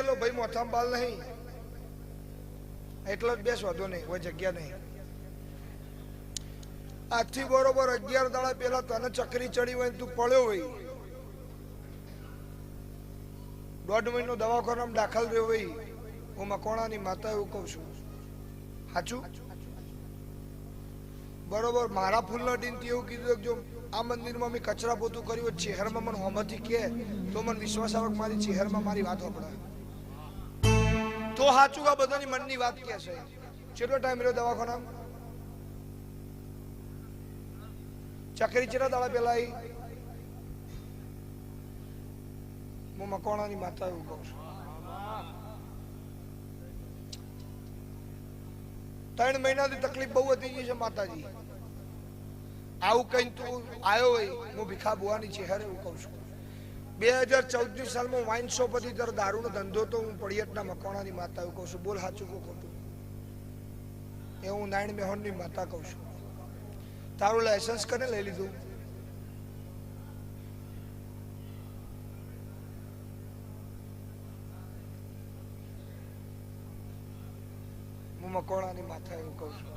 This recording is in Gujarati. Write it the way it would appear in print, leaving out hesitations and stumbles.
લો ભાઈ મોથામાં બાલ નહીં એટલો જ બેસ, વાંધો નહીં, કોઈ જગ્યા નહીં. આજથી બરોબર 11 દાડા પેલા તને ચકરી ચડી હોય તું પડ્યો હોય, 1.5 મહિનો દવાખાનામાં દાખલ રહ્યો હોય, હું મકોણાની માતા એવું કઉ છું. સાચું? બરોબર. મારા ફૂલના ડીનથી એવું કીધું જો આ મંદિરમાં મેં કચરા પોતું કર્યું, ચહેરમાં મને હોમથી કે તો મને વિશ્વાસ આવે કે મારી ચહેરમાં મારી વાત વપરાય તો સાચું. આ બધાની મનની વાત કે છે. કેટલો ટાઈમ રહ્યો દવાખાનામાં? ચકરી ચેરા દાડા પેલા આવી. હું મકોણાની માતા એવું કહું છું. 3 મહિનાથી તકલીફ બહુ વધી ગઈ છે માતાજી. આવું કઈ તું આવ્યો હોય, હું ભીખા બુવાની ચહેરે એવું કહું છું. 2014ની સાલમાં વાઇન શોપ હતી ત્યારે દારૂનો ધંધો તો હું પડિયટના મકોણાની માતા એવું કહું છું. બોલ સાચું કહું ખોટું? એ હું નારાયણ મેહોણની માતા કહું છું. તારું લાયસન્સ કને લઈ લીધું? હું મકોણાની માતા એવું કહું છું.